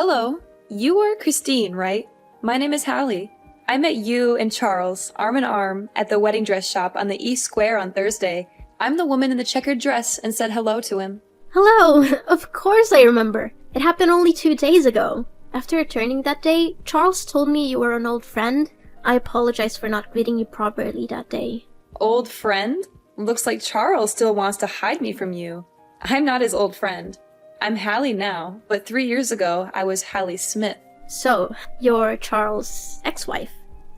Hello, you are Christine, right? My name is Hallie. I met you and Charles, arm in arm, at the wedding dress shop on the East Square on Thursday. I'm the woman in the checkered dress and said hello to him. Hello! Of course I remember. It happened only 2 days ago. After returning that day, Charles told me you were an old friend. I apologize for not greeting you properly that day. Old friend? Looks like Charles still wants to hide me from you. I'm not his old friend. I'm Hallie now, but 3 years ago, I was Hallie Smith. So, you're Charles' ex-wife.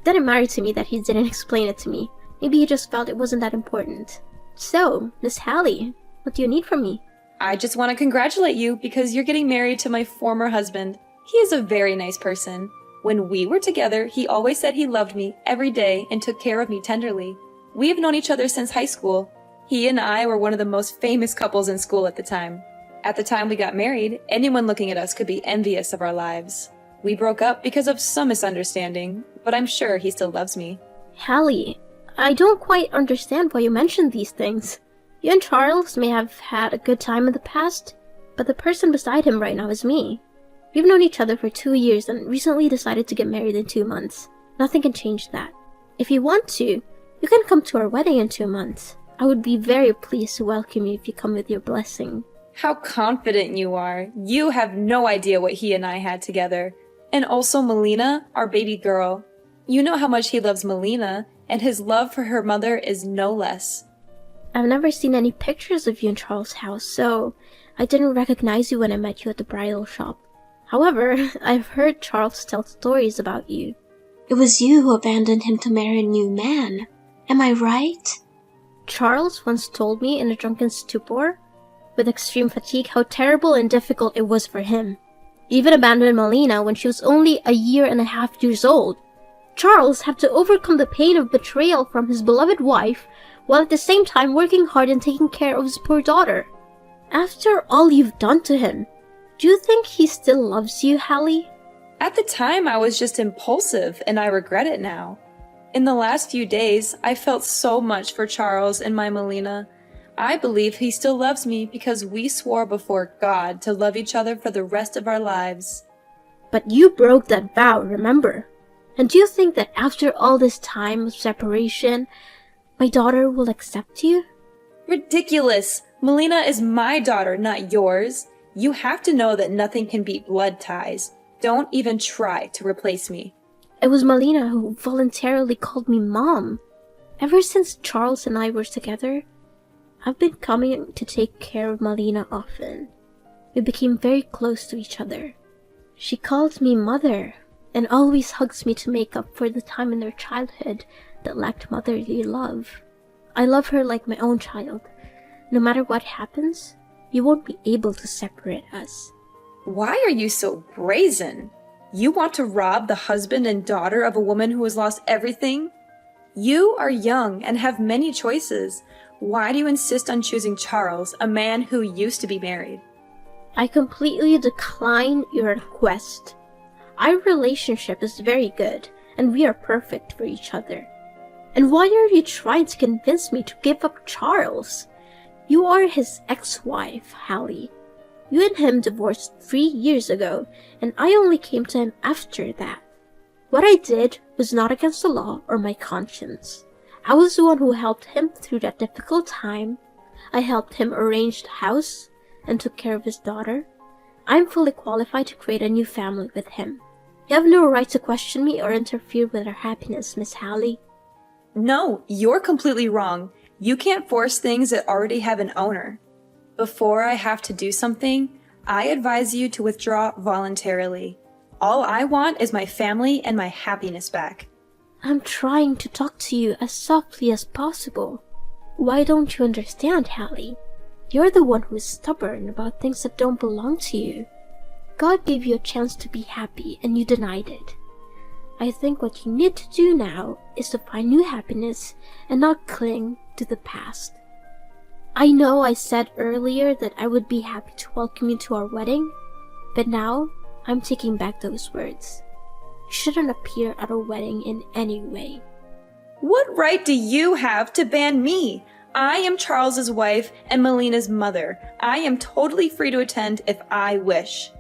Didn't matter to me that he didn't explain it to me. Maybe he just felt it wasn't that important. So, Miss Hallie, what do you need from me? I just want to congratulate you because you're getting married to my former husband. He is a very nice person. When we were together, he always said he loved me every day and took care of me tenderly. We have known each other since high school. He and I were one of the most famous couples in school at the time. At the time we got married, anyone looking at us could be envious of our lives. We broke up because of some misunderstanding, but I'm sure he still loves me. Hallie, I don't quite understand why you mentioned these things. You and Charles may have had a good time in the past, but the person beside him right now is me. We've known each other for 2 years and recently decided to get married in 2 months. Nothing can change that. If you want to, you can come to our wedding in 2 months. I would be very pleased to welcome you if you come with your blessing. How confident you are. You have no idea what he and I had together. And also Melina, our baby girl. You know how much he loves Melina, and his love for her mother is no less. I've never seen any pictures of you in Charles' house, so I didn't recognize you when I met you at the bridal shop. However, I've heard Charles tell stories about you. It was you who abandoned him to marry a new man. Am I right? Charles once told me in a drunken stupor, with extreme fatigue, how terrible and difficult it was for him. He even abandoned Melina when she was only 1.5 years old. Charles had to overcome the pain of betrayal from his beloved wife, while at the same time working hard and taking care of his poor daughter. After all you've done to him, do you think he still loves you, Hallie? At the time, I was just impulsive, and I regret it now. In the last few days, I felt so much for Charles and my Melina. I believe he still loves me because we swore before God to love each other for the rest of our lives. But you broke that vow, remember? And do you think that after all this time of separation, my daughter will accept you? Ridiculous! Melina is my daughter, not yours. You have to know that nothing can beat blood ties. Don't even try to replace me. It was Melina who voluntarily called me Mom. Ever since Charles and I were together, I've been coming to take care of Melina often. We became very close to each other. She calls me Mother and always hugs me to make up for the time in their childhood that lacked motherly love. I love her like my own child. No matter what happens, you won't be able to separate us. Why are you so brazen? You want to rob the husband and daughter of a woman who has lost everything? You are young and have many choices. Why do you insist on choosing Charles, a man who used to be married? I completely decline your request. Our relationship is very good, and we are perfect for each other. And why are you trying to convince me to give up Charles? You are his ex-wife, Hallie. You and him divorced 3 years ago, and I only came to him after that. What I did was not against the law or my conscience. I was the one who helped him through that difficult time. I helped him arrange the house and took care of his daughter. I'm fully qualified to create a new family with him. You have no right to question me or interfere with our happiness, Miss Hallie. No, you're completely wrong. You can't force things that already have an owner. Before I have to do something, I advise you to withdraw voluntarily. All I want is my family and my happiness back. I'm trying to talk to you as softly as possible. Why don't you understand, Hallie? You're the one who is stubborn about things that don't belong to you. God gave you a chance to be happy and you denied it. I think what you need to do now is to find new happiness and not cling to the past. I know I said earlier that I would be happy to welcome you to our wedding, but now I'm taking back those words. You shouldn't appear at a wedding in any way. What right do you have to ban me? I am Charles's wife and Melina's mother. I am totally free to attend if I wish.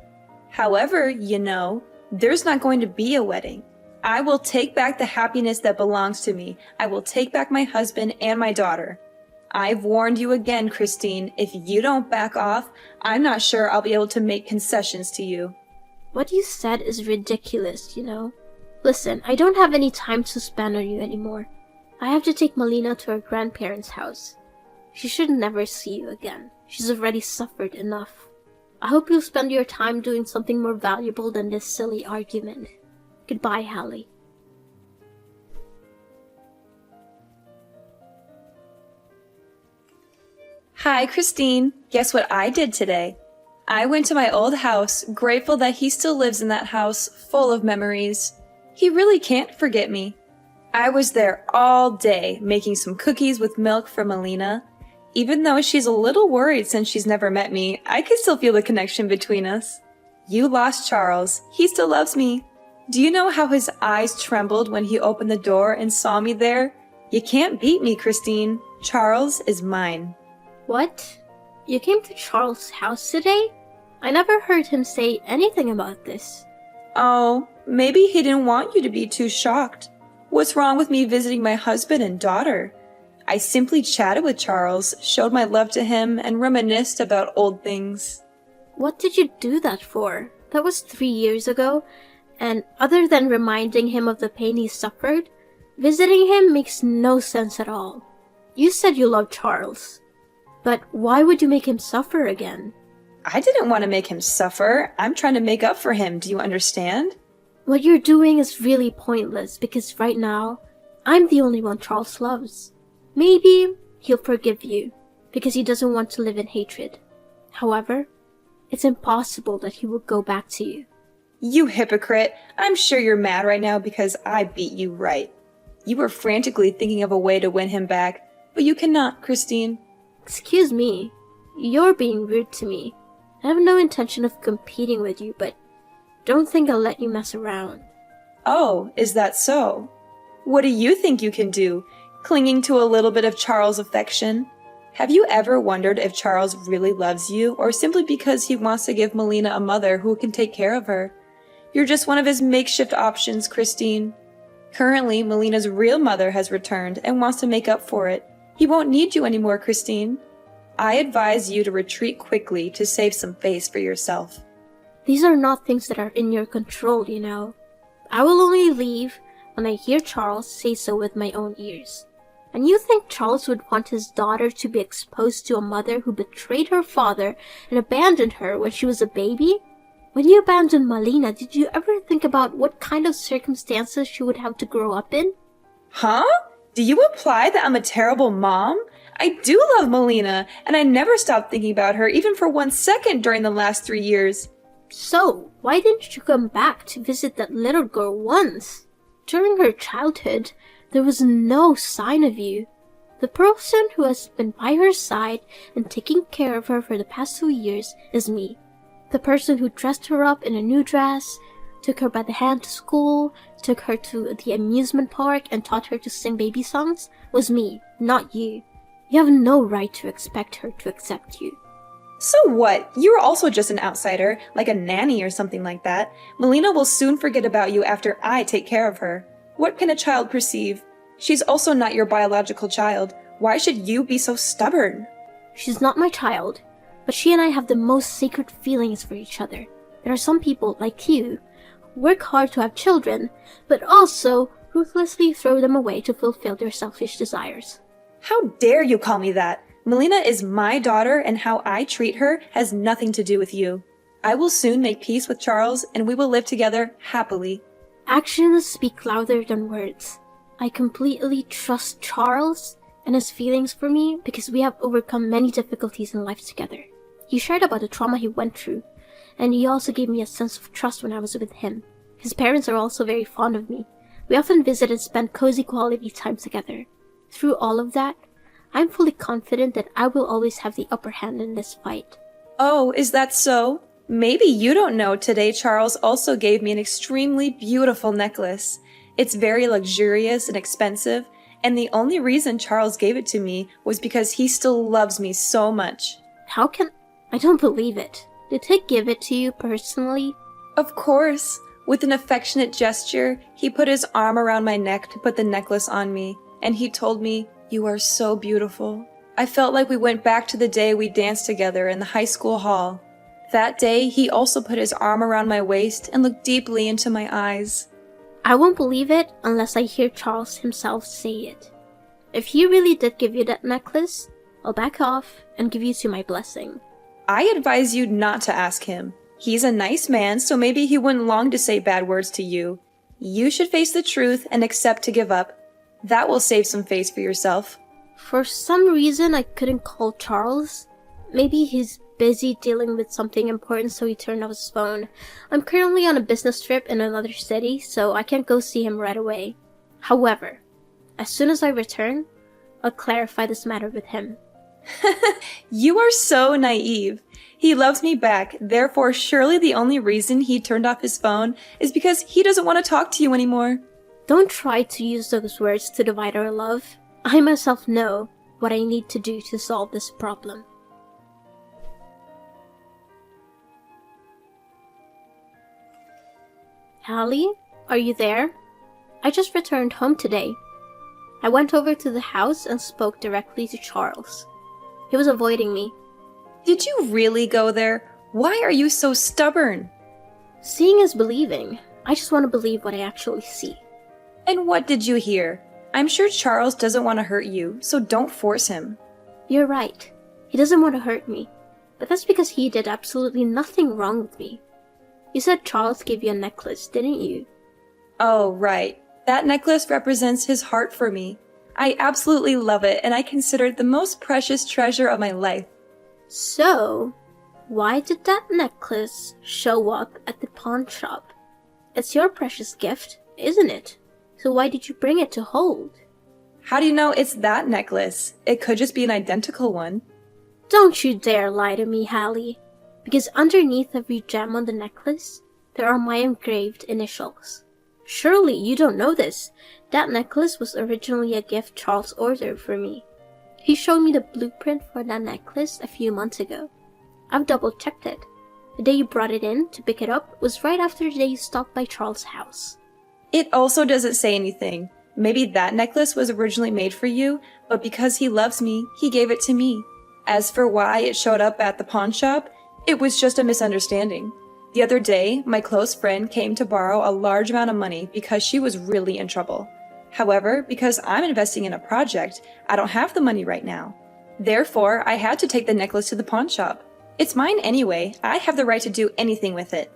However, there's not going to be a wedding. I will take back the happiness that belongs to me. I will take back my husband and my daughter. I've warned you again, Christine. If you don't back off, I'm not sure I'll be able to make concessions to you. What you said is ridiculous, Listen, I don't have any time to spend on you anymore. I have to take Melina to her grandparents' house. She should never see you again. She's already suffered enough. I hope you'll spend your time doing something more valuable than this silly argument. Goodbye, Hallie. Hi, Christine. Guess what I did today? I went to my old house, grateful that he still lives in that house, full of memories. He really can't forget me. I was there all day, making some cookies with milk for Melina. Even though she's a little worried since she's never met me, I can still feel the connection between us. You lost Charles. He still loves me. Do you know how his eyes trembled when he opened the door and saw me there? You can't beat me, Christine. Charles is mine. What? You came to Charles' house today? I never heard him say anything about this. Oh, maybe he didn't want you to be too shocked. What's wrong with me visiting my husband and daughter? I simply chatted with Charles, showed my love to him, and reminisced about old things. What did you do that for? That was 3 years ago, and other than reminding him of the pain he suffered, visiting him makes no sense at all. You said you loved Charles, but why would you make him suffer again? I didn't want to make him suffer. I'm trying to make up for him. Do you understand? What you're doing is really pointless because right now, I'm the only one Charles loves. Maybe he'll forgive you because he doesn't want to live in hatred. However, it's impossible that he will go back to you. You hypocrite. I'm sure you're mad right now because I beat you right. You were frantically thinking of a way to win him back, but you cannot, Christine. Excuse me, you're being rude to me. I have no intention of competing with you, but don't think I'll let you mess around. Oh, is that so? What do you think you can do? Clinging to a little bit of Charles' affection? Have you ever wondered if Charles really loves you, or simply because he wants to give Melina a mother who can take care of her? You're just one of his makeshift options, Christine. Currently, Melina's real mother has returned and wants to make up for it. He won't need you anymore, Christine. I advise you to retreat quickly to save some face for yourself. These are not things that are in your control, I will only leave when I hear Charles say so with my own ears. And you think Charles would want his daughter to be exposed to a mother who betrayed her father and abandoned her when she was a baby? When you abandoned Melina, did you ever think about what kind of circumstances she would have to grow up in? Huh? Do you imply that I'm a terrible mom? I do love Melina, and I never stopped thinking about her even for 1 second during the last 3 years. So, why didn't you come back to visit that little girl once? During her childhood, there was no sign of you. The person who has been by her side and taking care of her for the past 2 years is me. The person who dressed her up in a new dress, took her by the hand to school, took her to the amusement park, and taught her to sing baby songs was me, not you. You have no right to expect her to accept you. So what? You're also just an outsider, like a nanny or something like that. Melina will soon forget about you after I take care of her. What can a child perceive? She's also not your biological child. Why should you be so stubborn? She's not my child, but she and I have the most sacred feelings for each other. There are some people, like you, who work hard to have children, but also ruthlessly throw them away to fulfill their selfish desires. How dare you call me that? Melina is my daughter, and how I treat her has nothing to do with you. I will soon make peace with Charles, and we will live together happily. Actions speak louder than words. I completely trust Charles and his feelings for me because we have overcome many difficulties in life together. He shared about the trauma he went through, and he also gave me a sense of trust when I was with him. His parents are also very fond of me. We often visit and spend cozy quality time together. Through all of that, I'm fully confident that I will always have the upper hand in this fight. Oh, is that so? Maybe you don't know today Charles also gave me an extremely beautiful necklace. It's very luxurious and expensive, and the only reason Charles gave it to me was because he still loves me so much. I don't believe it. Did he give it to you personally? Of course. With an affectionate gesture, he put his arm around my neck to put the necklace on me, and he told me, "You are so beautiful." I felt like we went back to the day we danced together in the high school hall. That day, he also put his arm around my waist and looked deeply into my eyes. I won't believe it unless I hear Charles himself say it. If he really did give you that necklace, I'll back off and give you to my blessing. I advise you not to ask him. He's a nice man, so maybe he wouldn't long to say bad words to you. You should face the truth and accept to give up. That will save some face for yourself. For some reason, I couldn't call Charles. Maybe he's busy dealing with something important, so he turned off his phone. I'm currently on a business trip in another city, so I can't go see him right away. However, as soon as I return, I'll clarify this matter with him. You are so naive. He loves me back, therefore surely the only reason he turned off his phone is because he doesn't want to talk to you anymore. Don't try to use those words to divide our love. I myself know what I need to do to solve this problem. Hallie, are you there? I just returned home today. I went over to the house and spoke directly to Charles. He was avoiding me. Did you really go there? Why are you so stubborn? Seeing is believing. I just want to believe what I actually see. And what did you hear? I'm sure Charles doesn't want to hurt you, so don't force him. You're right. He doesn't want to hurt me. But that's because he did absolutely nothing wrong with me. You said Charles gave you a necklace, didn't you? Oh, right. That necklace represents his heart for me. I absolutely love it, and I consider it the most precious treasure of my life. So, why did that necklace show up at the pawn shop? It's your precious gift, isn't it? So why did you bring it to hold? How do you know it's that necklace? It could just be an identical one. Don't you dare lie to me, Hallie. Because underneath every gem on the necklace, there are my engraved initials. Surely you don't know this. That necklace was originally a gift Charles ordered for me. He showed me the blueprint for that necklace a few months ago. I've double-checked it. The day you brought it in to pick it up was right after the day you stopped by Charles' house. It also doesn't say anything. Maybe that necklace was originally made for you, but because he loves me, he gave it to me. As for why it showed up at the pawn shop, it was just a misunderstanding. The other day, my close friend came to borrow a large amount of money because she was really in trouble. However, because I'm investing in a project, I don't have the money right now. Therefore, I had to take the necklace to the pawn shop. It's mine anyway. I have the right to do anything with it.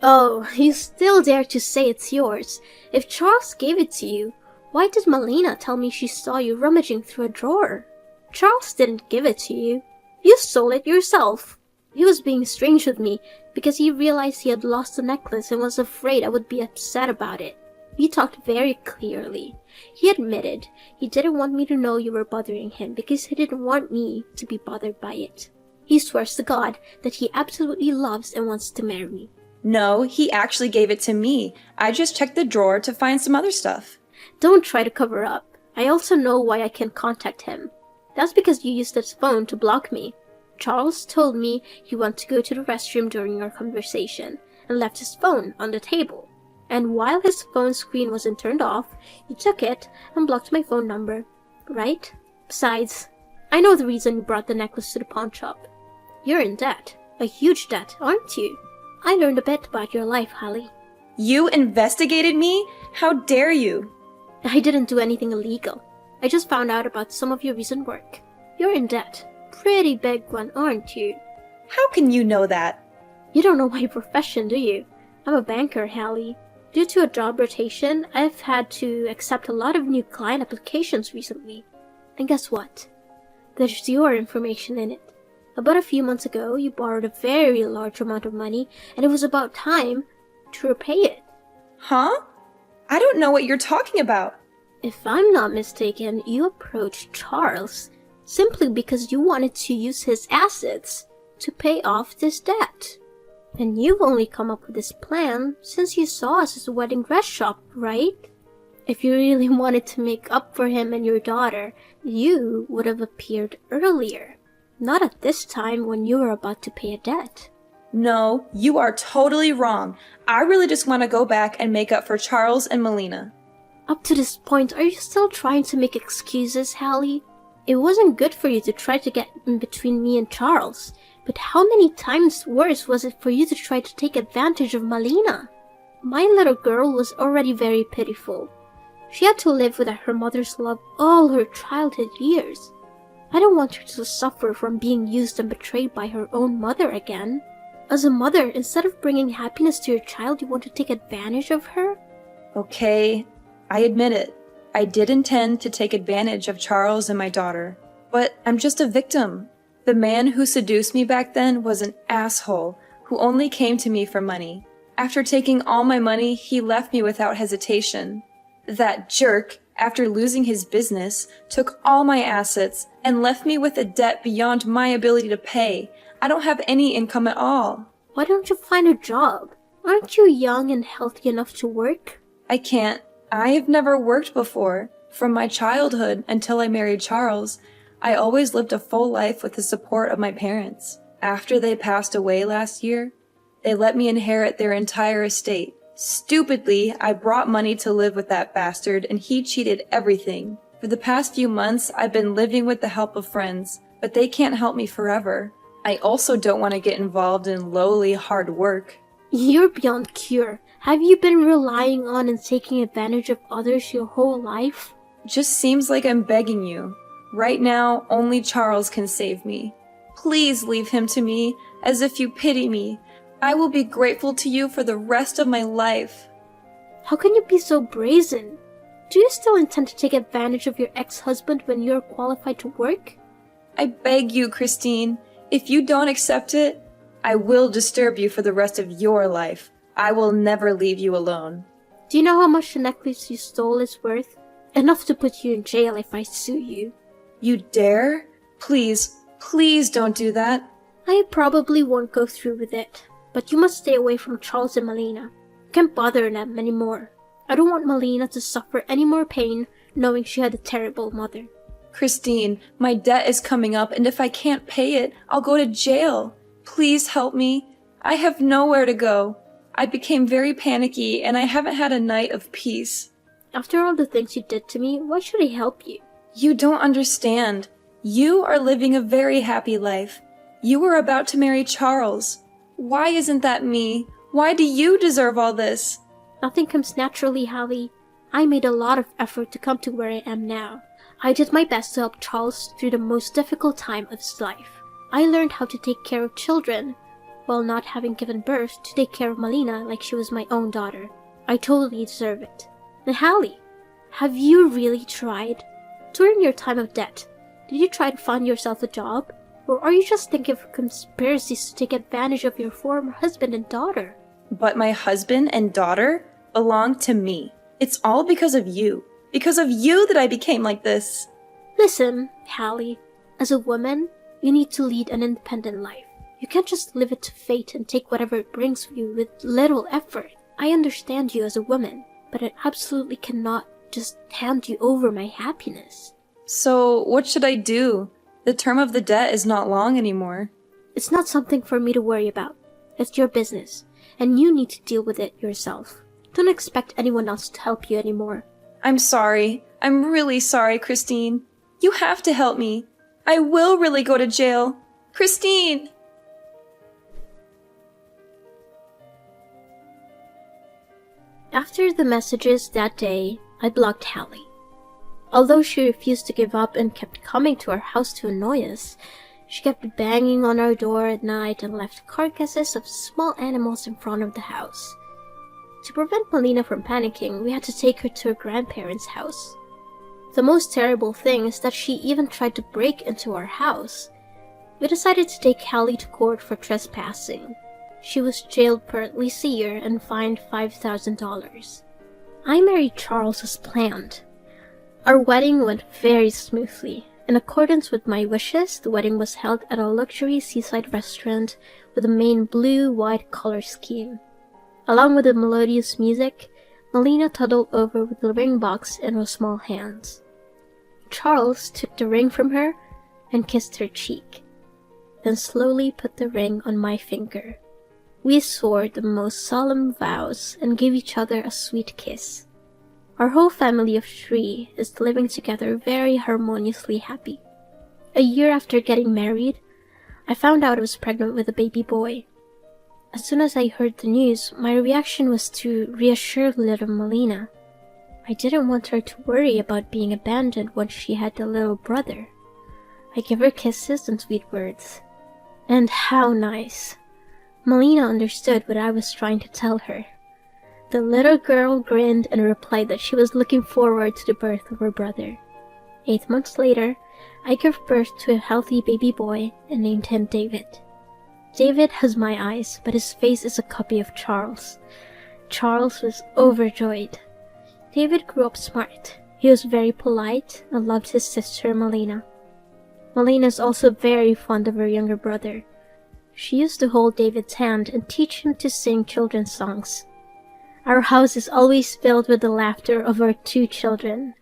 Oh, you still dare to say it's yours. If Charles gave it to you, why did Melina tell me she saw you rummaging through a drawer? Charles didn't give it to you. You stole it yourself. He was being strange with me because he realized he had lost the necklace and was afraid I would be upset about it. We talked very clearly. He admitted he didn't want me to know you were bothering him because he didn't want me to be bothered by it. He swears to God that he absolutely loves and wants to marry me. No, he actually gave it to me. I just checked the drawer to find some other stuff. Don't try to cover up. I also know why I can't contact him. That's because you used his phone to block me. Charles told me he wanted to go to the restroom during our conversation and left his phone on the table. And while his phone screen wasn't turned off, he took it and blocked my phone number. Right? Besides, I know the reason you brought the necklace to the pawn shop. You're in debt. A huge debt, aren't you? I learned a bit about your life, Hallie. You investigated me? How dare you? I didn't do anything illegal. I just found out about some of your recent work. You're in debt. Pretty big one, aren't you? How can you know that? You don't know my profession, do you? I'm a banker, Hallie. Due to a job rotation, I've had to accept a lot of new client applications recently. And guess what? There's your information in it. About a few months ago, you borrowed a very large amount of money, and it was about time to repay it. Huh? I don't know what you're talking about. If I'm not mistaken, you approached Charles simply because you wanted to use his assets to pay off this debt. And you've only come up with this plan since you saw us as a wedding dress shop, right? If you really wanted to make up for him and your daughter, you would have appeared earlier. Not at this time when you were about to pay a debt. No, you are totally wrong. I really just want to go back and make up for Charles and Melina. Up to this point, are you still trying to make excuses, Hallie? It wasn't good for you to try to get in between me and Charles, but how many times worse was it for you to try to take advantage of Melina? My little girl was already very pitiful. She had to live without her mother's love all her childhood years. I don't want her to suffer from being used and betrayed by her own mother again. As a mother, instead of bringing happiness to your child, you want to take advantage of her? Okay, I admit it. I did intend to take advantage of Charles and my daughter, but I'm just a victim. The man who seduced me back then was an asshole who only came to me for money. After taking all my money, he left me without hesitation. That jerk, after losing his business, took all my assets and left me with a debt beyond my ability to pay. I don't have any income at all. Why don't you find a job? Aren't you young and healthy enough to work? I can't. I have never worked before. From my childhood until I married Charles, I always lived a full life with the support of my parents. After they passed away last year, they let me inherit their entire estate. Stupidly, I brought money to live with that bastard, and he cheated everything. For the past few months, I've been living with the help of friends, but they can't help me forever. I also don't want to get involved in lowly, hard work. You're beyond cure. Have you been relying on and taking advantage of others your whole life? Just seems like I'm begging you. Right now, only Charles can save me. Please leave him to me, as if you pity me. I will be grateful to you for the rest of my life. How can you be so brazen? Do you still intend to take advantage of your ex-husband when you're qualified to work? I beg you, Christine. If you don't accept it, I will disturb you for the rest of your life. I will never leave you alone. Do you know how much the necklace you stole is worth? Enough to put you in jail if I sue you. You dare? Please, please don't do that. I probably won't go through with it, but you must stay away from Charles and Melina. You can't bother them anymore. I don't want Melina to suffer any more pain knowing she had a terrible mother. Christine, my debt is coming up, and if I can't pay it, I'll go to jail. Please help me. I have nowhere to go. I became very panicky, and I haven't had a night of peace. After all the things you did to me, why should I help you? You don't understand. You are living a very happy life. You were about to marry Charles. Why isn't that me? Why do you deserve all this? Nothing comes naturally, Hallie. I made a lot of effort to come to where I am now. I did my best to help Charles through the most difficult time of his life. I learned how to take care of children, while not having given birth to take care of Melina like she was my own daughter. I totally deserve it. And Hallie, have you really tried? During your time of debt, did you try to find yourself a job? Or are you just thinking of conspiracies to take advantage of your former husband and daughter? But my husband and daughter belong to me. It's all because of you. Because of you that I became like this. Listen, Hallie, as a woman, you need to lead an independent life. You can't just leave it to fate and take whatever it brings you with little effort. I understand you as a woman, but I absolutely cannot just hand you over my happiness. So, what should I do? The term of the debt is not long anymore. It's not something for me to worry about. It's your business, and you need to deal with it yourself. Don't expect anyone else to help you anymore. I'm sorry. I'm really sorry, Christine. You have to help me. I will really go to jail. Christine! After the messages that day, I blocked Hallie. Although she refused to give up and kept coming to our house to annoy us, she kept banging on our door at night and left carcasses of small animals in front of the house. To prevent Melina from panicking, we had to take her to her grandparents' house. The most terrible thing is that she even tried to break into our house. We decided to take Hallie to court for trespassing. She was jailed for at least a year and fined $5,000. I married Charles as planned. Our wedding went very smoothly. In accordance with my wishes, the wedding was held at a luxury seaside restaurant with a main blue-white color scheme. Along with the melodious music, Melina toddled over with the ring box in her small hands. Charles took the ring from her, and kissed her cheek, then slowly put the ring on my finger. We swore the most solemn vows and gave each other a sweet kiss. Our whole family of 3 is living together very harmoniously happy. A year after getting married, I found out I was pregnant with a baby boy. As soon as I heard the news, my reaction was to reassure little Melina. I didn't want her to worry about being abandoned once she had a little brother. I gave her kisses and sweet words. And how nice! Melina understood what I was trying to tell her. The little girl grinned and replied that she was looking forward to the birth of her brother. 8 months later, I gave birth to a healthy baby boy and named him David. David has my eyes, but his face is a copy of Charles. Charles was overjoyed. David grew up smart. He was very polite and loved his sister Melina. Melina is also very fond of her younger brother. She used to hold David's hand and teach him to sing children's songs. Our house is always filled with the laughter of our 2 children.